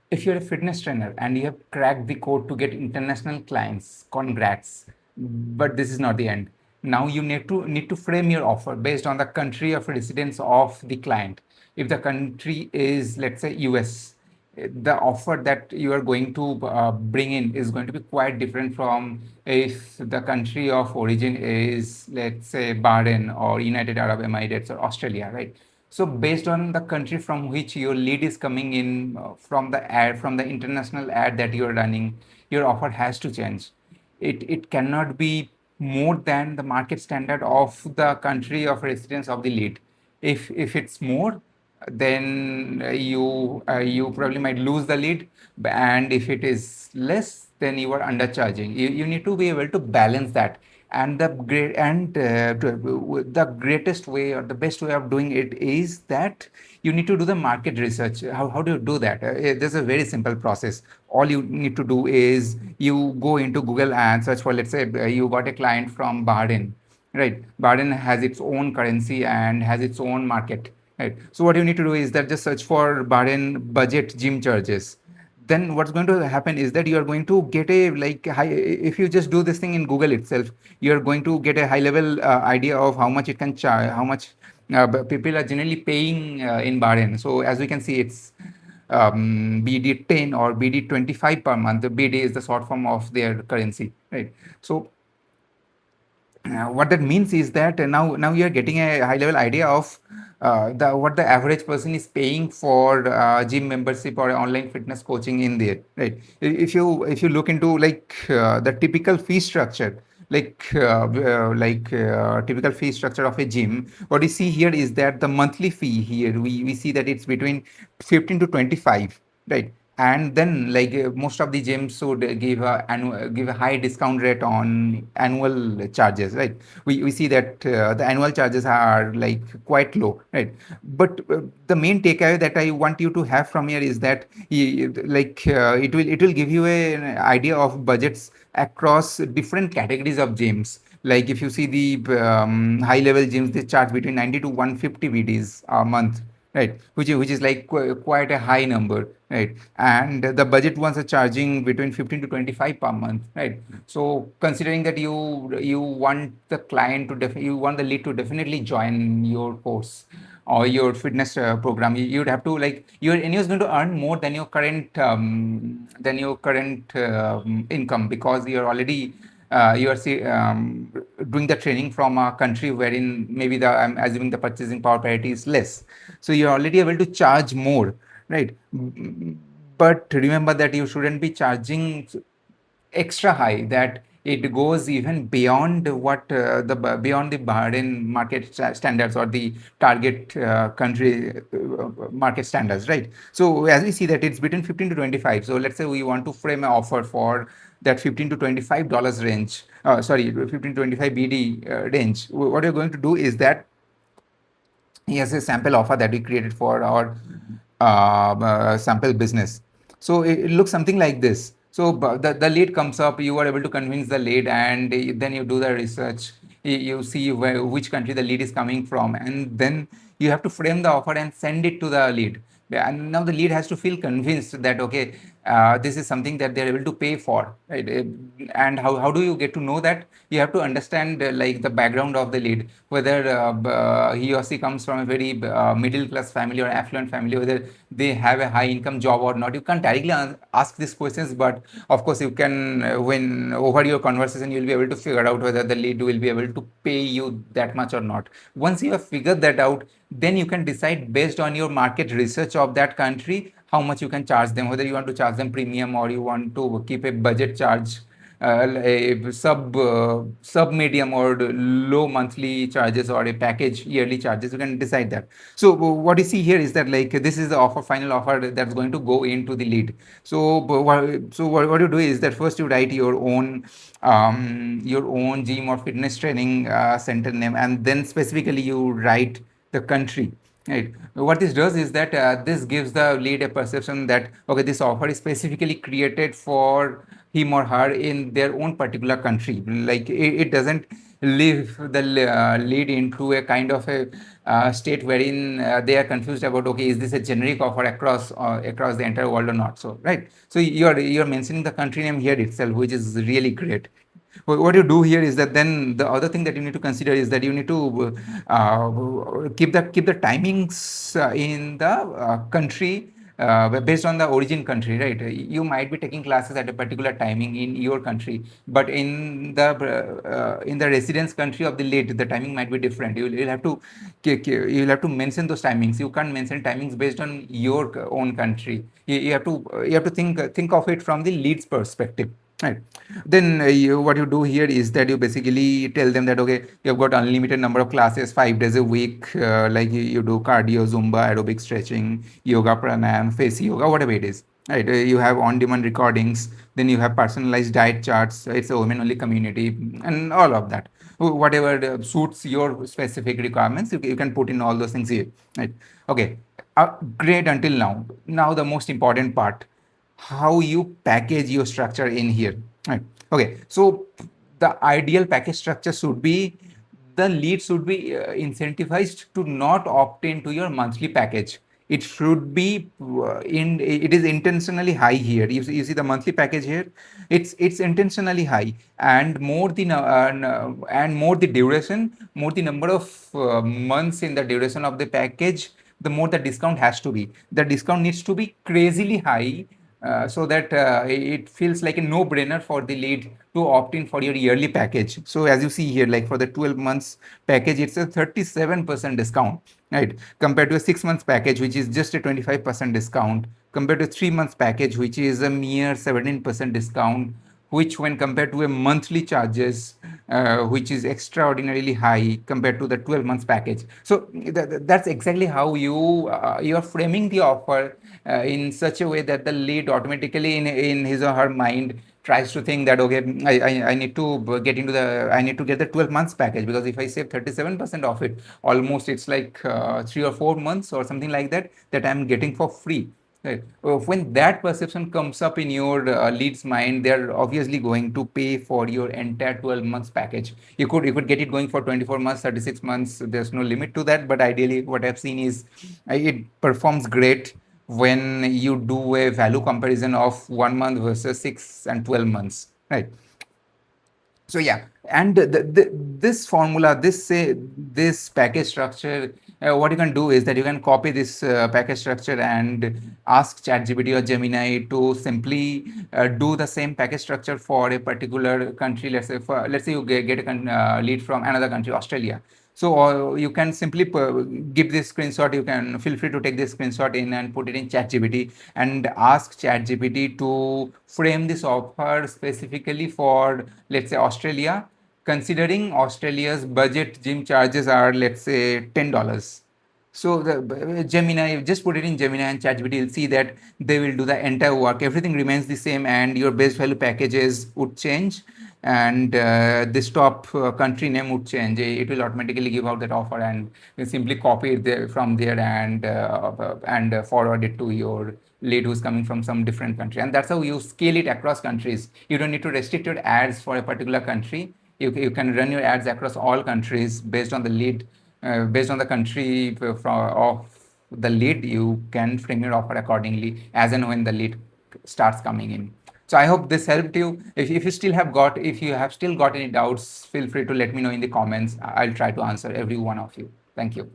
if you're a fitness trainer and you have cracked the code to get international clients, congrats. But this is not the end. Now you need to frame your offer based on the country of residence of the client. If the country is, let's say, US, the offer that you are going to bring in is going to be quite different from if the country of origin is, let's say, Bahrain or United Arab Emirates or Australia, right? So based on the country from which your lead is coming in, from the ad, from the international ad that you're running, your offer has to change. It cannot be more than the market standard of the country of residence of the lead. If it's more, then you probably might lose the lead, and if it is less, then you are undercharging. You need to be able to balance that. And the greatest way or the best way of doing it is that you need to do the market research. How do you do that? There's a very simple process. All you need to do is you go into Google and search for, let's say, you got a client from Bahrain, right? Bahrain has its own currency and has its own market, right? So what you need to do is that just search for Bahrain budget gym charges. Then what's going to happen is that you are going to get a like high, if you just do this thing in Google itself, you are going to get a high level idea of how much it can charge, how much people are generally paying in Bahrain. So as we can see, it's BD 10 or BD 25 per month. The BD is the short form of their currency, right? So what that means is that now you are getting a high level idea of the what the average person is paying for gym membership or online fitness coaching in there, right? If you look into like the typical fee structure, typical fee structure of a gym, what you see here is that the monthly fee here, we see that it's between 15 to 25, right? And then most of the gyms would give a high discount rate on annual charges, right? We see that the annual charges are like quite low, right? But the main takeaway that I want you to have from here is that it will give you an idea of budgets across different categories of gyms. Like if you see the high level gyms, they charge between 90 to 150 BDs a month, right? Which is like quite a high number, right? And the budget ones are charging between 15 to 25 per month, right? So considering that you want the client to you want the lead to definitely join your course or your fitness program, you'd have to like you're anyways going to earn more than your current income, because you're already you are doing the training from a country wherein maybe I'm assuming the purchasing power parity is less, so you're already able to charge more, right? But remember that you shouldn't be charging extra high, that it goes even beyond beyond the Bahrain market standards or the target country market standards, right? So as we see that it's between 15 to 25. So let's say we want to frame an offer for that 15 to $25 range. Sorry, 15 to 25 BD range. What you're going to do is that here's a sample offer that we created for our sample business. So it looks something like this. So the lead comes up, you are able to convince the lead, and then you do the research. You see which country the lead is coming from, and then you have to frame the offer and send it to the lead. Yeah, and now the lead has to feel convinced that okay, this is something that they're able to pay for, right? And how do you get to know that? You have to understand like the background of the lead, whether he or she comes from a very middle class family or affluent family, whether they have a high income job or not. You can't directly ask these questions, but of course you can, when over your conversation, you'll be able to figure out whether the lead will be able to pay you that much or not. Once you have figured that out, then you can decide based on your market research of that country how much you can charge them, whether you want to charge them premium or you want to keep a budget charge, a sub medium or low monthly charges or a package yearly charges. You can decide that. So what you see here is that like this is the offer, final offer that's going to go into the lead. So what you do is that first you write your own gym or fitness training center name, and then specifically you write the country, right? What this does is that this gives the lead a perception that okay, this offer is specifically created for him or her in their own particular country. Like it doesn't leave the lead into a kind of a state wherein they are confused about, okay, is this a generic offer across the entire world or not? So right, so you're mentioning the country name here itself, which is really great. What you do here is that then the other thing that you need to consider is that you need to keep the timings in the country, based on the origin country, right? You might be taking classes at a particular timing in your country, but in the residence country of the lead, the timing might be different. You'll have to mention those timings. You can't mention timings based on your own country. You have to think of it from the lead's perspective. Right. Then what you do here is that you basically tell them that, okay, you've got unlimited number of classes, 5 days a week, like you do cardio, Zumba, aerobic stretching, yoga, pranayam, face yoga, whatever it is. Right. You have on-demand recordings. Then you have personalized diet charts. It's a women-only community, and all of that. Whatever suits your specific requirements, you can put in all those things here. Right. Okay. Great until now. Now the most important part, how you package your structure in here. Right. Okay, so the ideal package structure should be, the lead should be incentivized to not opt into your monthly package. It should be it is intentionally high here. You see the monthly package here, it's intentionally high, and more the duration, more the number of months in the duration of the package, the more the discount has to be. The discount needs to be crazily high, so that it feels like a no-brainer for the lead to opt in for your yearly package. So as you see here, like for the 12 months package, it's a 37% discount, right? Compared to a 6 months package, which is just a 25% discount, compared to a 3 months package, which is a mere 17% discount, which when compared to a monthly charges, which is extraordinarily high compared to the 12 months package. So that's exactly how you are framing the offer in such a way that the lead automatically in his or her mind tries to think that, okay, I need to I need to get the 12 months package, because if I save 37% of it, almost it's like 3 or 4 months or something like that I'm getting for free. Right. When that perception comes up in your lead's mind, they're obviously going to pay for your entire 12 months package. You could get it going for 24 months, 36 months. There's no limit to that. But ideally, what I've seen is it performs great when you do a value comparison of 1 month versus 6 and 12 months. Right. So yeah, and this formula, this package structure, what you can do is that you can copy this package structure and ask ChatGPT or Gemini to simply do the same package structure for a particular country. Let's say you get a lead from another country, Australia. So you can simply give this screenshot. You can feel free to take this screenshot in and put it in ChatGPT and ask ChatGPT to frame this offer specifically for, let's say, Australia, considering Australia's budget gym charges are, let's say, $10. So the Gemini, just put it in Gemini and ChatGPT will see that they will do the entire work. Everything remains the same, and your base value packages would change, and this top country name would change. It will automatically give out that offer, and you simply copy it from there and forward it to your lead who's coming from some different country. And that's how you scale it across countries. You don't need to restrict your ads for a particular country. You can run your ads across all countries based on the lead, based on the country of the lead. You can frame your offer accordingly as and when the lead starts coming in. So I hope this helped you. If you have still got any doubts, feel free to let me know in the comments. I'll try to answer every one of you. Thank you.